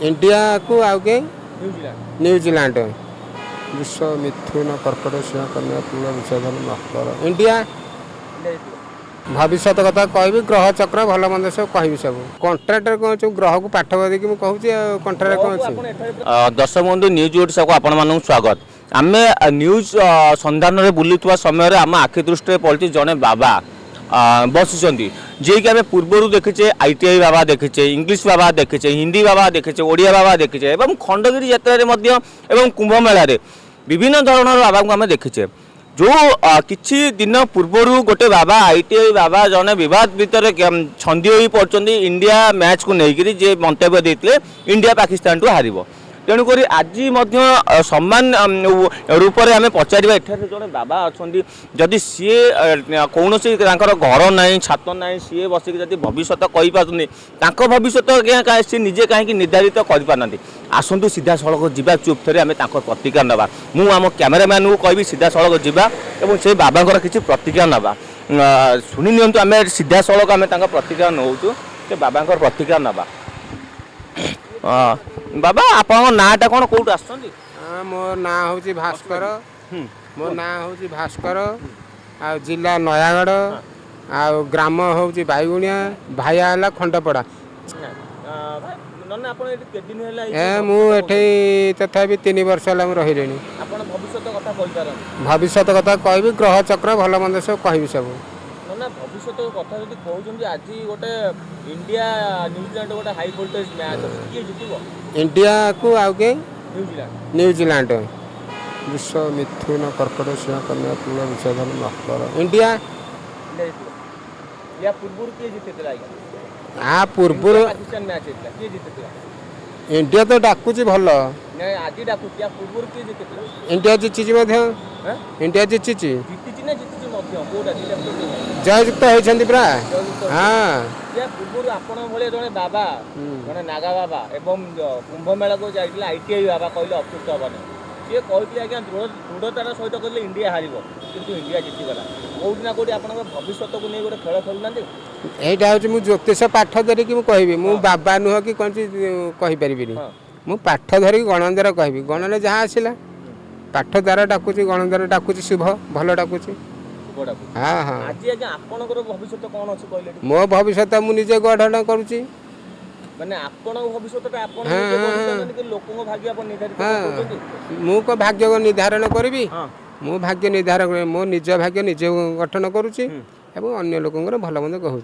India को आउ के न्यूजीलैंड न्यूजीलैंड विश्व मिथुन कर्कट सिंह कन्या तुला विषाधन मकर इंडिया भविष्य कथा कहबी ग्रह चक्र भल मंद सब कहबी सब कंट्राक्टर कौन ग्रह को पाठ देकी मुझे कहूँ कंट्राक्टर कौन अच्छे दर्शक बंधु न्यूज ओडिशा को आपण मानक स्वागत आम न्यूज सन्धान में बुलुवा समय आम आखि दृष्टि पड़ी जड़े बाबा बसुँच जी कि आम पूर्वर देखीचे ITI बाबा देखीचे इंग्लीश बाबा देखीचे हिंदी बाबा देखीचे ओडिया बाबा देखीचे एवं खंडगिरी यात्रा कुंभ मेल विभिन्न धरण बाबा को आम देखीचे जो किछि दिन पूर्वर गोटे बाबा ITI बाबा जने विवाद भितर छंदी हो पड़ते इंडिया मैच को लेकर जे मंतव्य देते इंडिया पाकिस्तान टू हारिबो तेणुक आज सम्मान रूप से आम पचार जड़े बाबा अच्छा जदि सी कौन घर ना छात ना सी बसिक जब भविष्य कहीपर भविष्य सी निजे कहीं निर्धारित करना आसतु सीधा सड़क जा चुप थे आम प्रतिक्रिया नवा मु आम कैमेरामैन को कहि सीधा सड़क जा से बाबा किसी प्रतिक्रिया नवा शुणी नियंतु आम सीधा सड़क आम प्रतिक्रिया नौ से बाबा प्रतिक्रिया नवा बाबा आपन नाटा कौन कौट आस मो ना हूँ भास्कर मो ना हूँ भास्कर आ जिला नयागढ़ आ ग्राम हूँ बैगुणिया भाया है खंडपड़ा मुझे तथापि 3 वर्ष है रही भविष्य कथा कहबी ग्रह चक्र भल मंद सब कहबी सब भविष्य कथा जब कहते आज गोटे इंडिया न्यूजीलैंड गोटे हाई वोल्टेज मैच किए जितबो इंडिया को आउ के न्यूजीलैंड विश्व मिथुन कर्कट सिंह कन्या तुला विषाधन मकर इंडिया या पूर्व किए जीते पूर्व पाकिस्तान मैच किए जीते इंडिया तो डाकुची भल नहीं आज डाकुची या पूर्व किए जीते इंडिया जीची इंडिया जीची जीती ना जीती कोटा जययुक्त होती पूरा हाँ या पूर्व आपण भाई जड़े बाबा जड़े नागा बाबा एवं कुंभ मेला को जाइए ITI बाबा कहले अप्युक्त हेनी सी कहते आज्ञा दृढ़तार सहित कहले इंडिया हार कि इंडिया जीतीगला कौटी ना कौटी आप भविष्य को नहीं गोटे खेल खेलुना यहीटा हूँ ज्योतिष पाठ धरिकी मुझे मु बाबा नुह कि कौन कहीपरि मु पाठ धरिकी गणन कहबी गणन जहाँ आसला पाठ द्वारा डाकुची गणन द्वारा डाकुची शुभ भल डाकुची हाँ हाँ भविष्य कौन अच्छे कहले मो भविष्य मुझे गठन करुच्ची माने आपण भविष्य आप लोक भाग्य आप निर्धारित मु को भाग्य को निर्धारण करी मु भाग्य निर्धारण मो निज भाग्य निजे गठन करुच्ची एवं अन्य लोकंर भल मंद कहूँ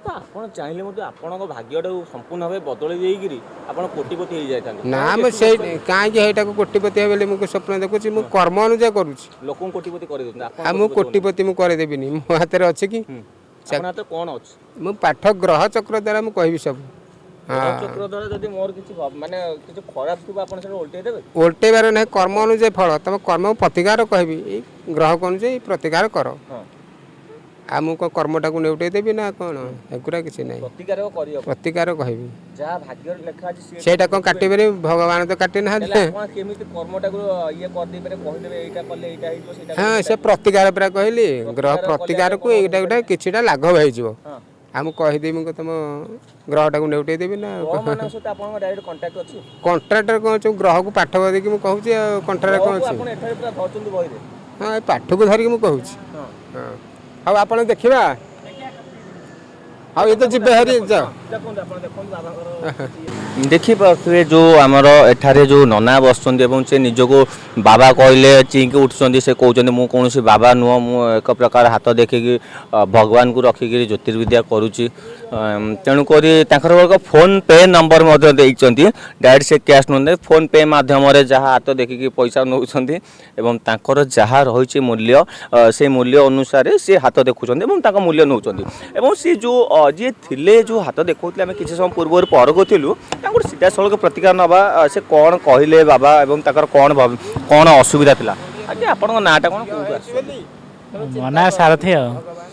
ଆପଣ ଚାହିଁଲେ ମଧ୍ୟ ଆପଣଙ୍କ ଭାଗ୍ୟଟାକୁ ସମ୍ପୂର୍ଣ୍ଣ ଭାବେ ବଦଳେଇ ଦେଇକିରି ଆପଣ କୋଟିପତି ହେଇଯାଇଥାନ୍ତି ନା ମୁଁ ସେଇ କାହିଁକି ସେଇଟାକୁ କୋଟିପତି ହେବେ ବୋଲି ମୁଁ ସ୍ୱପ୍ନ ଦେଖୁଛି ମୁଁ କର୍ମ ଅନୁଯାୟୀ କରୁଛି ଲୋକଙ୍କୁ କୋଟିପତି କରିଦେଉଛନ୍ତି ଆଉ ମୁଁ କୋଟିପତି ମୁଁ କରିଦେବିନି ମୋ ହାତରେ ଅଛି କି ଆପଣଙ୍କ ହାତରେ କ'ଣ ଅଛି ମୁଁ ପାଠ ଗ୍ରହ ଚକ୍ର ଦ୍ୱାରା ମୁଁ କହିବି ସବୁ ଚକ୍ର ଦ୍ୱାରା ଯଦି ମୋର କିଛି ମାନେ କିଛି ଖରାପ ଥିବ ଆପଣ ସେଟା ଓଲଟେଇ ଦେବେ ଓଲଟେଇବାର ନାହିଁ କର୍ମ ଅନୁଯାୟୀ ଫଳ ତମ କର୍ମକୁ ପ୍ରତିକାର କହିବି ଏଇ ଗ୍ରହକୁ ଅନୁଯାୟୀ ପ୍ରତିକାର କର आ मु कर्मटा को नेउटे देबी ना कौन एगुरा किसी नहीं प्रतिकार कहबी जहाँ भाग्य लेखा अछि सेटा कोन काटि बेरे भगवान तो काटि ना कोन केमिति कर्मटा को ये कर दे बेरे कहि देबे एटा करले एटा हिजो सेटा हां से प्रतिकार परा कहली ग्रह प्रतिकार को एटा गोटा किछिटा लाघव होई जिवो हम कहि देबी को तुम ग्रहटा को नेउटे देबी ना माने से आपन डायरेक्ट कांटेक्ट अछि कांट्राक्टर कोन ग्रह को पाठ दे कि मु कहू छी कांट्राक्टर कोन अछि आपन एठारे पूरा धरचंदी बहि रे हां ए पाठ को धरि कि मु कहू छी हां अब आप देखा हाँ ये तो जीवे हरी देखिए जो आमर एठारे जो नना बसुँच से निजको बाबा कहले चिंक उठुंट से कहते मुझे कौन बाबा नुह मु एक प्रकार हाथ देखिकी भगवान को रखिकी ज्योतिर्विद्या करुच्ची तेणुक फोन पे नंबर डायरेक्ट से कैश नुह फोन पे माध्यम जहाँ हाथ देखिकी पैसा नौ जहाँ रही मूल्य से मूल्य अनुसार सी हाथ देखुं मूल्य नौ सी जो जी थिले जो हाथ देखा आम किसी समय पूर्व परखुलू सीधा सड़क प्रतिकार नवा से कौन कहले बाबा एवं कौन कौन असुविधा थिला आगे आपन नाटा कौन मना सारथी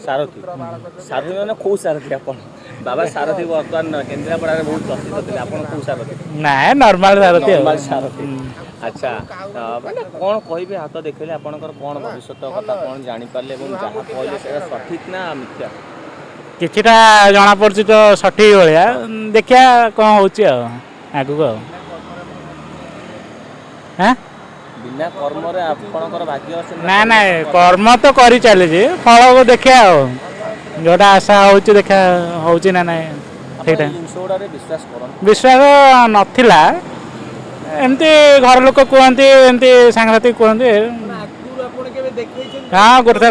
सारथी सारथी माने को सारथी आपन बाबा सारथी वर्तमान केन्द्रापड़ा बहुत प्रसिद्ध थे आपन को सारथी ना नॉर्मल सारथी नॉर्मल सारथी अच्छा माने कौन कहबे हाथ देखले आपनकर कौन भविष्य कथा कौन जानि पारले एवं जहाँ कहले सेटा सठिक ना मिथ्या किछिटा जना पड़छि तो सठिक भलिया देखिया कौन होछि आगु হ্যাঁ ବିନା କର୍ମରେ ଆପଣଙ୍କର ଭାଗ୍ୟ ଅଛି ନା ନାଇଁ କର୍ମ ତ କରି ଚାଲିଛି ଫଳକୁ ଦେଖିବା ଆଉ ଯୋଉଟା ଆଶା ହଉଛି ଦେଖା ହଉଛି ନା ନାଇଁ ସେଇଟା ଆପଣ ଜିନିଷ ଗୁଡ଼ାରେ ବିଶ୍ୱାସ କରନ୍ତି ବିଶ୍ୱାସ ନଥିଲା ଏମିତି ଘର ଲୋକ କୁହନ୍ତି ଏମିତି ସାଙ୍ଗସାଥି କୁହନ୍ତି ହଁ ଗୋଟେ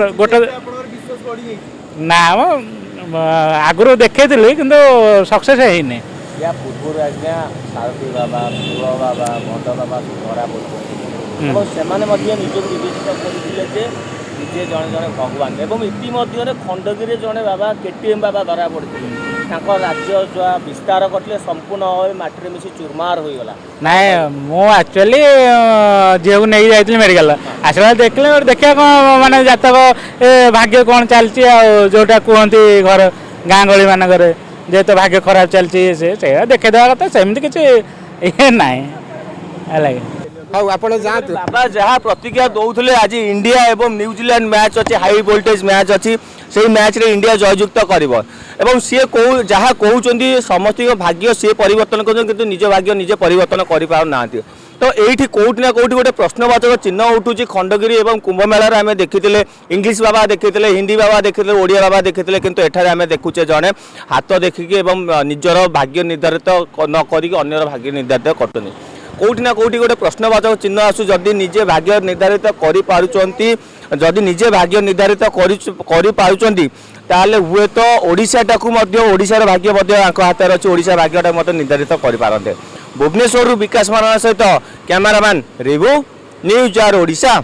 ନା ମ ଆଗରୁ ଦେଖେଇଥିଲି କିନ୍ତୁ ସକ୍ସେସ୍ ହେଇନି ୟା ପୂର୍ବରୁ ଆଜ୍ଞା ସାରଥୀ ବାବା ପୁଅ ବାବା ଭଣ୍ଡ ବାବା ସବୁ ଧରା ପଡ଼ୁଛନ୍ତି ଏବଂ ସେମାନେ ମଧ୍ୟ ନିଜକୁ ବିବେଚିତ କରିଥିଲେ ଯେ ନିଜେ ଜଣେ ଜଣେ ଭଗବାନ ଏବଂ ଇତିମଧ୍ୟରେ ଖଣ୍ଡଗିରିରେ ଜଣେ ବାବା କେଟିଏମ୍ ବାବା ଧରା ପଡ଼ିଥିଲେ ତାଙ୍କ ରାଜ୍ୟ ଯାହା ବିସ୍ତାର କରିଥିଲେ ସମ୍ପୂର୍ଣ୍ଣ ଭାବେ ମାଟିରେ ମିଶି ଚୁରମାର ହୋଇଗଲା ନାଇଁ ମୁଁ ଆକ୍ଚୁଆଲି ଝିଅକୁ ନେଇକି ଯାଇଥିଲି ମେଡ଼ିକାଲ ଆସିଲା ବେଳେ ଦେଖିଲେ ଦେଖିବା କ'ଣ ମାନେ ଜାତକ ଏ ଭାଗ୍ୟ କ'ଣ ଚାଲିଛି ଆଉ ଯୋଉଟା କୁହନ୍ତି ଘର ଗାଁ ଗହଳି ମାନଙ୍କରେ ଯେହେତୁ ଭାଗ୍ୟ ଖରାପ ଚାଲିଛି ସେଇଟା ଦେଖେଇଦେବା କଥା ସେମିତି କିଛି ଇଏ ନାହିଁ ହେଲା କି ହଉ ଆପଣ ଯାଆନ୍ତୁ ବାବା ଯାହା ପ୍ରତିକ୍ରିୟା ଦଉଥିଲେ ଆଜି ଇଣ୍ଡିଆ ଏବଂ ନ୍ୟୁଜିଲ୍ୟାଣ୍ଡ ମ୍ୟାଚ୍ ଅଛି ହାଇ ଭୋଲ୍ଟେଜ୍ ମ୍ୟାଚ୍ ଅଛି ସେଇ ମ୍ୟାଚ୍ରେ ଇଣ୍ଡିଆ ଜୟଯୁକ୍ତ କରିବ ଏବଂ ସିଏ ଯାହା କହୁଛନ୍ତି ସମସ୍ତଙ୍କ ଭାଗ୍ୟ ସିଏ ପରିବର୍ତ୍ତନ କରୁଛନ୍ତି କିନ୍ତୁ ନିଜ ଭାଗ୍ୟ ନିଜେ ପରିବର୍ତ୍ତନ କରିପାରୁନାହାନ୍ତି ତ এইটি কোটি না কোটি গোটে প্রশ্নবাচক চিহ্ন উঠুଛି খଣ୍ଡগিরি এবং কুম্ভমেলাରେ ଆମେ ଦେଖିଥିଲେ ଇଂଲିଶ ବାବା ଦେଖିଥିଲେ ହିନ୍ଦୀ ବାବା ଦେଖିଥିଲେ ଓଡ଼ିଆ ବାବା ଦେଖିଥିଲେ କିନ୍ତୁ ଏଠାରେ ଆମେ ଦେଖୁଛେ ଜଣେ ହାତ ଦେଖିକି ଏବଂ ନିଜର ଭାଗ୍ୟ ନିର୍ଦ୍ଧାରିତ ନ କରିକି ଅନ୍ୟର ଭାଗ୍ୟ ନିର୍ଦ୍ଧାରିତ କରୁଛନ୍ତି কোটি না কোটি গোটে প্রশ্নবাচক চিহ্ন আসু যদি নিজে ভাগ্য নির্ধারিত করিপারুଛନ୍ତି যদি নিজে ভাগ্য নির্ধারিত করিপারুଛନ୍ତି তাহলে হুয়েত ওড়িশাটাকু মধ্য ওড়িশার ভাগ্য মধ্য আঙ্ক হাতের আছে ওড়িশা ভাগ্যটা মধ্য নির্ধারিত করিপারন্তে ভুবনেশ্বরରୁ ବିକାଶ ମାନଙ୍କ ସହିତ କ୍ୟାମେରାମ୍ୟାନ୍ ରିଭୁ ନ୍ୟୁଜ୍ ଆର୍ ଓଡ଼ିଶା।